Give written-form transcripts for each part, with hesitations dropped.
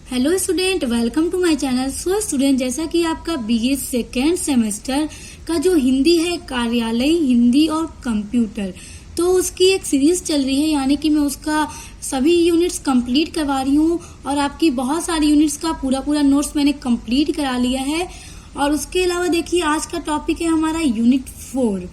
Hello student, welcome to my channel. So student, जैसा कि आपका बीए सेकेंड सेमेस्टर का जो हिंदी है, कार्यालय हिंदी और कंप्यूटर, तो उसकी एक सीरीज चल रही है, यानी कि मैं उसका सभी यूनिट्स कंप्लीट करवा रही हूँ और आपकी बहुत सारी यूनिट्स का पूरा नोट्स मैंने कंप्लीट करा लिया है। और उसके अलावा देखिए, आज का टॉपिक है हमारा यूनिट 4।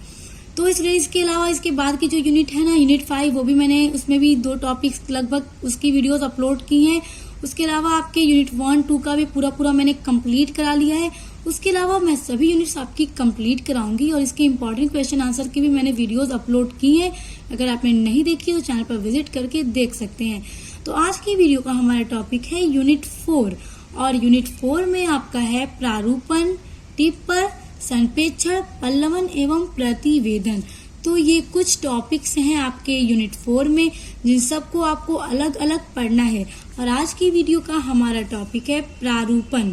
तो इसके अलावा इसके बाद की जो यूनिट है ना, यूनिट 5, वो भी मैंने उसमें भी 2 टॉपिक्स लगभग उसकी वीडियोस अपलोड की हैं। उसके अलावा आपके यूनिट 1, 2 का भी पूरा मैंने कंप्लीट करा लिया है। उसके अलावा मैं सभी यूनिट्स आपकी कंप्लीट कराऊंगी और इसके इंपॉर्टेंट क्वेश्चन आंसर की भी मैंने वीडियोस अपलोड की हैं। अगर आपने नहीं देखी तो चैनल पर विजिट करके देख सकते हैं। तो आज की वीडियो का हमारा टॉपिक है यूनिट 4 और यूनिट 4 में आपका है प्रारूपण, टिप्पण, संप्रेषण, पल्लवन एवं प्रतिवेदन। तो ये कुछ टॉपिक्स हैं आपके यूनिट 4 में, जिन सबको आपको अलग अलग पढ़ना है। और आज की वीडियो का हमारा टॉपिक है प्रारूपण।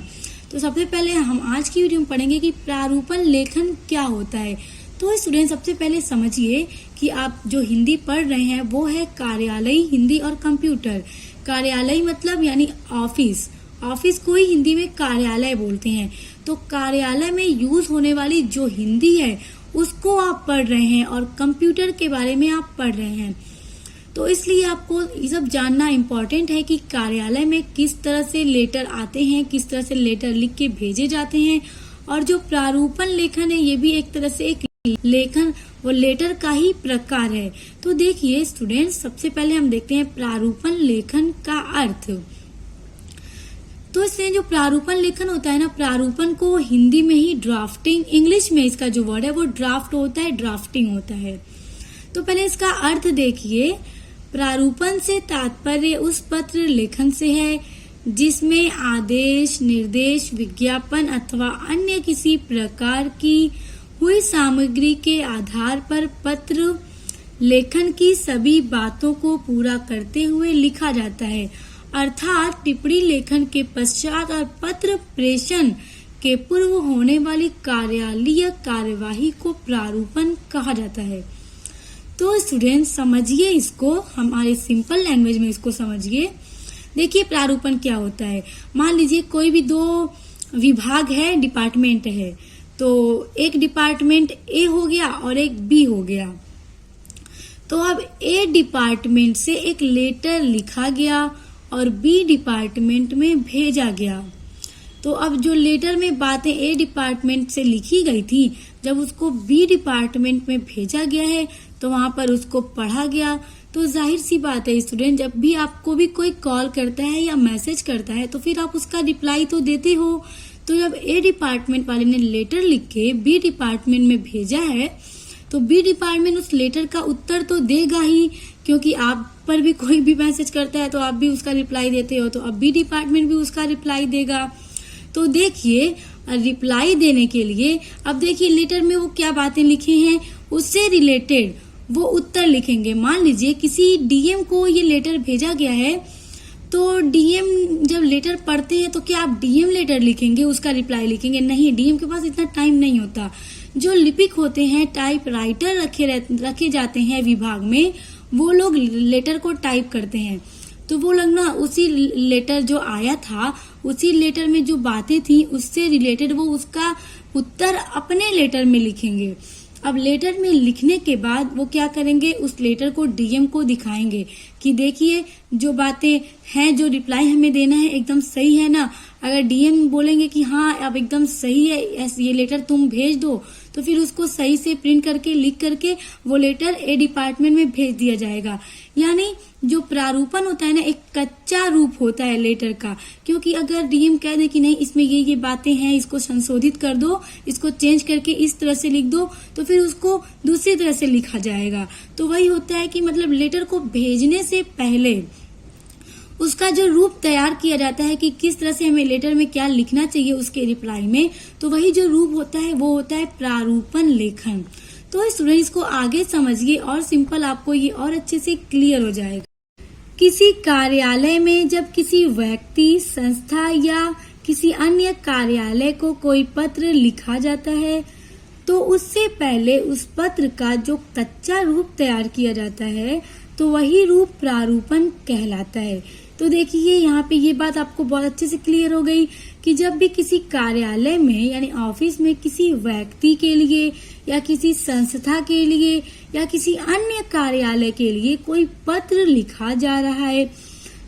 तो सबसे पहले हम आज की वीडियो में पढ़ेंगे कि प्रारूपण लेखन क्या होता है। तो स्टूडेंट, सबसे पहले समझिए कि आप जो हिंदी पढ़ रहे हैं वो है कार्यालय हिंदी और कंप्यूटर। कार्यालय मतलब यानी ऑफिस, ऑफिस को ही हिंदी में कार्यालय बोलते हैं। तो कार्यालय में यूज होने वाली जो हिंदी है उसको आप पढ़ रहे हैं और कंप्यूटर के बारे में आप पढ़ रहे हैं। तो इसलिए आपको ये सब जानना इम्पोर्टेंट है कि कार्यालय में किस तरह से लेटर आते हैं, किस तरह से लेटर लिख के भेजे जाते हैं। और जो प्रारूपण लेखन है, ये भी एक तरह से एक लेखन वो लेटर का ही प्रकार है। तो देखिए स्टूडेंट्स, सबसे पहले हम देखते हैं प्रारूपण लेखन का अर्थ। तो इसलिए जो प्रारूपण लेखन होता है ना, प्रारूपण को हिंदी में ही ड्राफ्टिंग, इंग्लिश में इसका जो वर्ड है वो ड्राफ्ट होता है, ड्राफ्टिंग होता है। तो पहले इसका अर्थ देखिए। प्रारूपण से तात्पर्य उस पत्र लेखन से है जिसमें आदेश, निर्देश, विज्ञापन अथवा अन्य किसी प्रकार की हुई सामग्री के आधार पर पत्र लेखन की सभी बातों को पूरा करते हुए लिखा जाता है। अर्थात टिप्पणी लेखन के पश्चात और पत्र प्रेषण के पूर्व होने वाली कार्यालयीय कार्यवाही को प्रारूपण कहा जाता है। तो स्टूडेंट समझिए इसको, हमारे सिंपल लैंग्वेज में इसको समझिए। देखिए प्रारूपण क्या होता है। मान लीजिए कोई भी 2 विभाग है, डिपार्टमेंट है, तो एक डिपार्टमेंट ए हो गया और एक बी हो गया। तो अब ए डिपार्टमेंट से एक लेटर लिखा गया और बी डिपार्टमेंट में भेजा गया। तो अब जो लेटर में बातें ए डिपार्टमेंट से लिखी गई थी, जब उसको बी डिपार्टमेंट में भेजा गया है तो वहां पर उसको पढ़ा गया। तो जाहिर सी बात है स्टूडेंट, जब भी आपको भी कोई कॉल करता है या मैसेज करता है तो फिर आप उसका रिप्लाई तो देते हो। तो जब ए डिपार्टमेंट वाले ने लेटर लिख के बी डिपार्टमेंट में भेजा है तो बी डिपार्टमेंट उस लेटर का उत्तर तो देगा ही, क्योंकि आप पर भी कोई भी मैसेज करता है तो आप भी उसका रिप्लाई देते हो, तो अब बी डिपार्टमेंट भी उसका रिप्लाई देगा। तो देखिए रिप्लाई देने के लिए अब देखिए लेटर में वो क्या बातें लिखे हैं, उससे रिलेटेड वो उत्तर लिखेंगे। मान लीजिए किसी डीएम को ये लेटर भेजा गया है, तो डीएम जब लेटर पढ़ते हैं तो क्या आप डीएम लेटर लिखेंगे, उसका रिप्लाई लिखेंगे? नहीं, डीएम के पास इतना टाइम नहीं होता। जो लिपिक होते हैं, टाइप राइटर रखे जाते हैं विभाग में, वो लोग लेटर को टाइप करते हैं। तो वो लोग ना उसी लेटर जो आया था, उसी लेटर में जो बातें थी उससे रिलेटेड वो उसका उत्तर अपने लेटर में लिखेंगे। अब लेटर में लिखने के बाद वो क्या करेंगे, उस लेटर को डीएम को दिखाएंगे कि देखिए जो बातें हैं, जो रिप्लाई हमें देना है एकदम सही है ना। अगर डीएम बोलेंगे कि हाँ अब एकदम सही है, ये लेटर तुम भेज दो, तो फिर उसको सही से प्रिंट करके लिख करके वो लेटर ए डिपार्टमेंट में भेज दिया जाएगा। यानी जो प्रारूपण होता है ना, एक कच्चा रूप होता है लेटर का, क्योंकि अगर डीएम कह दे कि नहीं इसमें ये बातें हैं, इसको संशोधित कर दो, इसको चेंज करके इस तरह से लिख दो, तो फिर उसको दूसरी तरह से लिखा जाएगा। तो वही होता है कि मतलब लेटर को भेजने से पहले उसका जो रूप तैयार किया जाता है कि किस तरह से हमें लेटर में क्या लिखना चाहिए उसके रिप्लाई में, तो वही जो रूप होता है वो होता है प्रारूपण लेखन। तो स्टूडेंट इसको आगे समझिए और सिंपल आपको ये और अच्छे से क्लियर हो जाएगा। किसी कार्यालय में जब किसी व्यक्ति, संस्था या किसी अन्य कार्यालय को कोई पत्र लिखा जाता है तो उससे पहले उस पत्र का जो कच्चा रूप तैयार किया जाता है तो वही रूप प्रारूपण कहलाता है। तो देखिए यहाँ पे ये बात आपको बहुत अच्छे से क्लियर हो गई कि जब भी किसी कार्यालय में यानी ऑफिस में किसी व्यक्ति के लिए या किसी संस्था के लिए या किसी अन्य कार्यालय के लिए कोई पत्र लिखा जा रहा है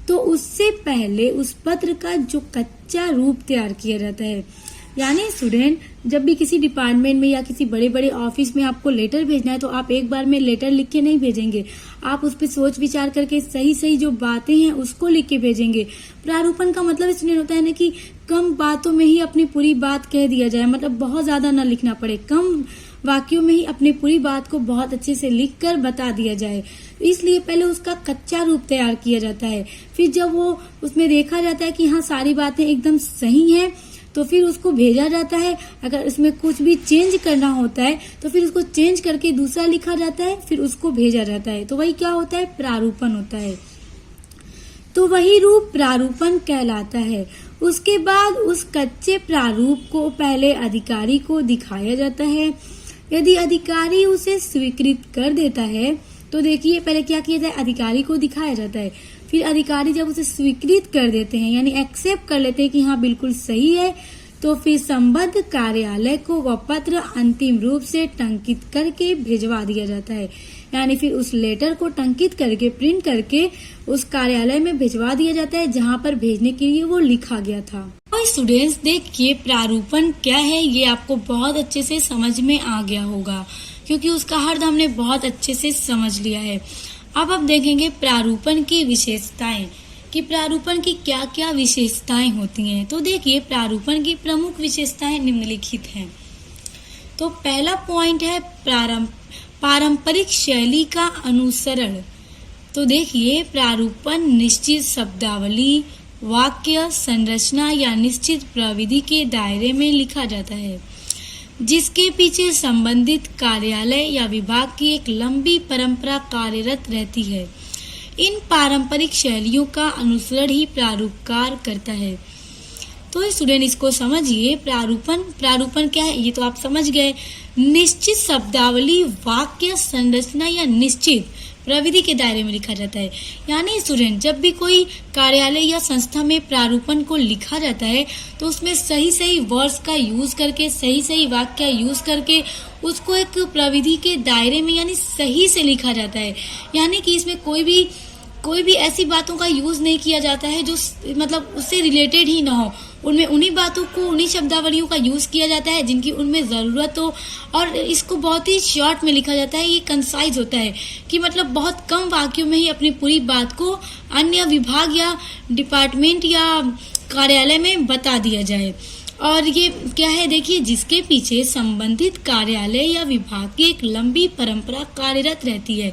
तो उससे पहले उस पत्र का जो कच्चा रूप तैयार किया जाता है। यानी स्टूडेंट, जब भी किसी डिपार्टमेंट में या किसी बड़े बड़े ऑफिस में आपको लेटर भेजना है तो आप एक बार में लेटर लिख के नहीं भेजेंगे, आप उस पर सोच विचार करके सही सही जो बातें हैं उसको लिख के भेजेंगे। प्रारूपण का मतलब स्टूडेंट होता है ना कि कम बातों में ही अपनी पूरी बात कह दिया जाए, मतलब बहुत ज्यादा ना लिखना पड़े, कम वाक्यों में ही अपनी पूरी बात को बहुत अच्छे से लिख कर बता दिया जाए। इसलिए पहले उसका कच्चा रूप तैयार किया जाता है, फिर जब वो उसमें देखा जाता है कि हाँ सारी बातें एकदम सही हैं तो फिर उसको भेजा जाता है। अगर इसमें कुछ भी चेंज करना होता है तो फिर उसको चेंज करके दूसरा लिखा जाता है, फिर उसको भेजा जाता है। तो वही क्या होता है, प्रारूपण होता है। तो वही रूप प्रारूपण कहलाता है। उसके बाद उस कच्चे प्रारूप को पहले अधिकारी को दिखाया जाता है। यदि अधिकारी उसे स्वीकृत कर देता है तो देखिए पहले क्या किया जाए, अधिकारी को दिखाया जाता है, फिर अधिकारी जब उसे स्वीकृत कर देते हैं यानी एक्सेप्ट कर लेते हैं कि हाँ बिल्कुल सही है, तो फिर संबद्ध कार्यालय को वह पत्र अंतिम रूप से टंकित करके भिजवा दिया जाता है। यानी फिर उस लेटर को टंकित करके प्रिंट करके उस कार्यालय में भिजवा दिया जाता है जहाँ पर भेजने के लिए वो लिखा गया था। तो स्टूडेंट्स देखिए प्रारूपण क्या है ये आपको बहुत अच्छे से समझ में आ गया होगा क्योंकि उसका अर्थ हमने बहुत अच्छे से समझ लिया है। अब देखेंगे प्रारूपण की विशेषताएं कि प्रारूपण की क्या क्या विशेषताएं होती हैं। तो देखिए प्रारूपण की प्रमुख विशेषताएं निम्नलिखित हैं। तो पहला पॉइंट है पारंपरिक शैली का अनुसरण। तो देखिए प्रारूपण निश्चित शब्दावली, वाक्य संरचना या निश्चित प्रविधि के दायरे में लिखा जाता है जिसके पीछे संबंधित कार्यालय या विभाग की एक लंबी परंपरा कार्यरत रहती है। इन पारंपरिक शैलियों का अनुसरण ही प्रारूपकार करता है। तो स्टूडेंट इसको समझिए, प्रारूपण क्या है ये तो आप समझ गए। निश्चित शब्दावली, वाक्य संरचना या निश्चित प्रविधि के दायरे में लिखा जाता है। यानी स्टूडेंट जब भी कोई कार्यालय या संस्था में प्रारूपण को लिखा जाता है तो उसमें सही सही वर्ड्स का यूज करके, सही सही वाक्य यूज करके उसको एक प्रविधि के दायरे में यानी सही से लिखा जाता है। यानी कि इसमें कोई भी ऐसी बातों का यूज नहीं किया जाता है जो मतलब उससे रिलेटेड ही ना हो। उनमें उन्हीं बातों को, उन्हीं शब्दावलियों का यूज किया जाता है जिनकी उनमें जरूरत हो और इसको बहुत ही शॉर्ट में लिखा जाता है। ये कंसाइज होता है कि मतलब बहुत कम वाक्यों में ही अपनी पूरी बात को अन्य विभाग या डिपार्टमेंट या कार्यालय में बता दिया जाए। और ये क्या है देखिए, जिसके पीछे संबंधित कार्यालय या विभाग की एक लंबी परंपरा कार्यरत रहती है।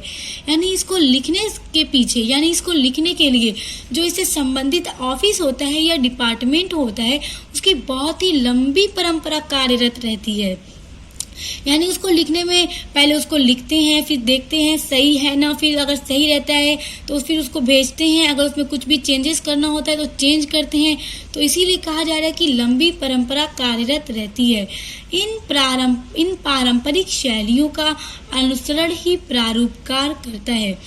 यानी इसको लिखने के पीछे, यानी इसको लिखने के लिए जो इससे संबंधित ऑफिस होता है या डिपार्टमेंट होता है उसकी बहुत ही लंबी परंपरा कार्यरत रहती है। यानी उसको लिखने में पहले उसको लिखते हैं, फिर देखते हैं सही है ना, फिर अगर सही रहता है तो फिर उसको भेजते हैं, अगर उसमें कुछ भी चेंजेस करना होता है तो चेंज करते हैं। तो इसीलिए कहा जा रहा है कि लंबी परंपरा कार्यरत रहती है। इन पारंपरिक शैलियों का अनुसरण ही प्रारूपकार करता है।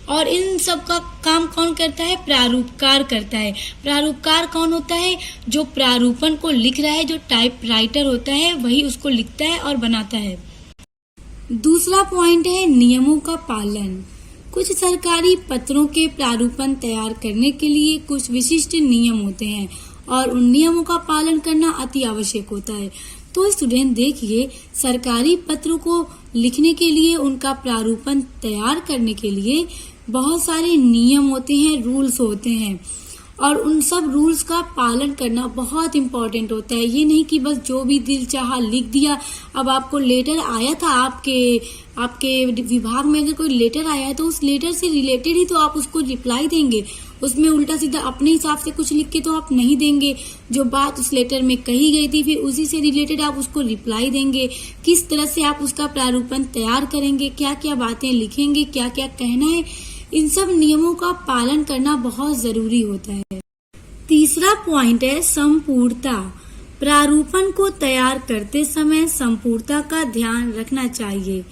और इन सब का काम कौन करता है? प्रारूपकार करता है। प्रारूपकार कौन होता है? जो प्रारूपण को लिख रहा है, जो टाइप राइटर होता है वही उसको लिखता है और बनाता है। दूसरा पॉइंट है नियमों का पालन। कुछ सरकारी पत्रों के प्रारूपण तैयार करने के लिए कुछ विशिष्ट नियम होते हैं और उन नियमों का पालन करना अति आवश्यक होता है। तो स्टूडेंट देखिए, सरकारी पत्रों को लिखने के लिए, उनका प्रारूपण तैयार करने के लिए बहुत सारे नियम होते हैं, रूल्स होते हैं और उन सब रूल्स का पालन करना बहुत इम्पोर्टेंट होता है। ये नहीं कि बस जो भी दिल चाहा लिख दिया। अब आपको लेटर आया था, आपके विभाग में अगर कोई लेटर आया है तो उस लेटर से रिलेटेड ही तो आप उसको रिप्लाई देंगे। उसमें उल्टा सीधा अपने हिसाब से कुछ लिख के तो आप नहीं देंगे। जो बात उस लेटर में कही गई थी फिर उसी से रिलेटेड आप उसको रिप्लाई देंगे। किस तरह से आप उसका प्रारूपण तैयार करेंगे, क्या क्या बातें लिखेंगे, क्या क्या कहना है, इन सब नियमों का पालन करना बहुत जरूरी होता है। तीसरा पॉइंट है संपूर्णता। प्रारूपण को तैयार करते समय संपूर्णता का ध्यान रखना चाहिए।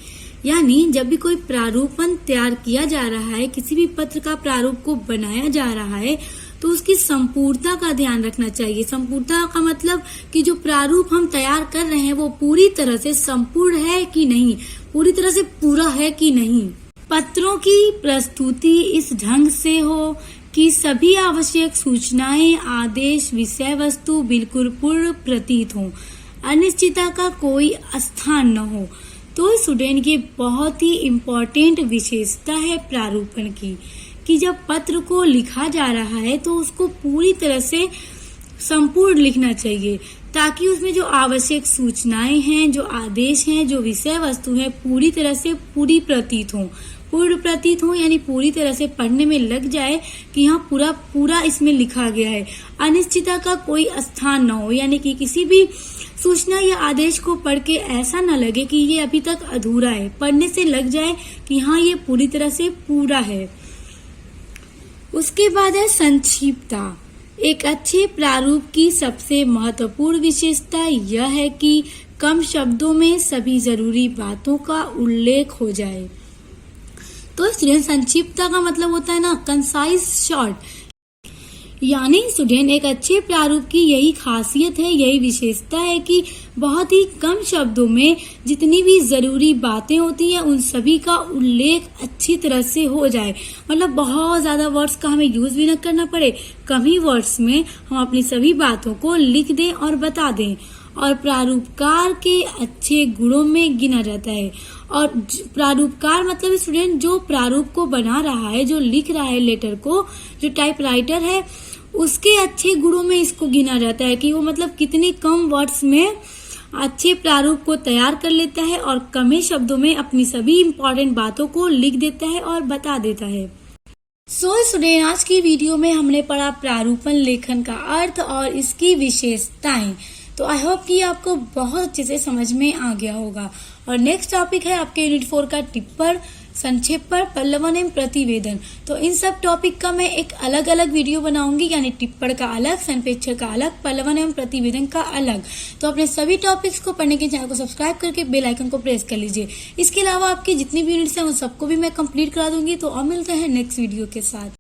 यानी जब भी कोई प्रारूपण तैयार किया जा रहा है, किसी भी पत्र का प्रारूप को बनाया जा रहा है, तो उसकी संपूर्णता का ध्यान रखना चाहिए। संपूर्णता का मतलब कि जो प्रारूप हम तैयार कर रहे हैं वो पूरी तरह से संपूर्ण है कि नहीं, पूरी तरह से पूरा है कि नहीं। पत्रों की प्रस्तुति इस ढंग से हो कि सभी आवश्यक सूचनाएं, आदेश, विषय वस्तु बिल्कुल पूर्ण प्रतीत हो, अनिश्चितता का कोई स्थान न हो। तो स्टूडेंट ये बहुत ही इम्पोर्टेंट विशेषता है प्रारूपण की, कि जब पत्र को लिखा जा रहा है तो उसको पूरी तरह से संपूर्ण लिखना चाहिए, ताकि उसमें जो आवश्यक सूचनाएं हैं, जो आदेश हैं, जो विषय वस्तु है, पूरी तरह से पूरी प्रतीत हो। पूर्ण प्रतीत हो यानी पूरी तरह से पढ़ने में लग जाए कि हाँ पूरा पूरा इसमें लिखा गया है। अनिश्चितता का कोई स्थान न हो, यानी कि किसी भी सूचना या आदेश को पढ़ के ऐसा न लगे कि ये अभी तक अधूरा है, पढ़ने से लग जाए कि हाँ ये पूरी तरह से पूरा है। उसके बाद है संक्षिप्तता। एक अच्छे प्रारूप की सबसे महत्वपूर्ण विशेषता यह है कि कम शब्दों में सभी जरूरी बातों का उल्लेख हो जाए। तो स्टूडेंट संक्षिप्तता का मतलब होता है ना कंसाइज शॉर्ट, यानी स्टूडेंट एक अच्छे प्रारूप की यही खासियत है, यही विशेषता है कि बहुत ही कम शब्दों में जितनी भी जरूरी बातें होती हैं उन सभी का उल्लेख अच्छी तरह से हो जाए। मतलब बहुत ज्यादा वर्ड्स का हमें यूज भी न करना पड़े, कम ही वर्ड्स में हम अपनी सभी बातों को लिख दें और बता दें। और प्रारूपकार के अच्छे गुणों में गिना जाता है। और प्रारूपकार मतलब स्टूडेंट जो प्रारूप को बना रहा है, जो लिख रहा है लेटर को, जो टाइपराइटर है, उसके अच्छे गुणों में इसको गिना जाता है कि वो मतलब कितने कम वर्ड्स में अच्छे प्रारूप को तैयार कर लेता है और कम ही शब्दों में अपनी सभी इम्पोर्टेंट बातों को लिख देता है और बता देता है। स्टूडेंट आज की वीडियो में हमने पढ़ा प्रारूपण लेखन का अर्थ और इसकी विशेषताएं। तो आई होप कि आपको बहुत अच्छे से समझ में आ गया होगा। और नेक्स्ट टॉपिक है आपके यूनिट 4 का टिप्पण, संक्षेपण, पल्लवन एवं प्रतिवेदन। तो इन सब टॉपिक का मैं एक अलग अलग वीडियो बनाऊंगी, यानी टिप्पण का अलग, संप्रेक्षण का अलग, पल्लवन एवं प्रतिवेदन का अलग। तो अपने सभी टॉपिक्स को पढ़ने के चैनल को सब्सक्राइब करके बेल आइकन को प्रेस कर लीजिए। इसके अलावा आपके जितने भी यूनिट्स हैं उन सबको भी मैं कंप्लीट करा दूंगी। तो अब मिलते हैं नेक्स्ट वीडियो के साथ।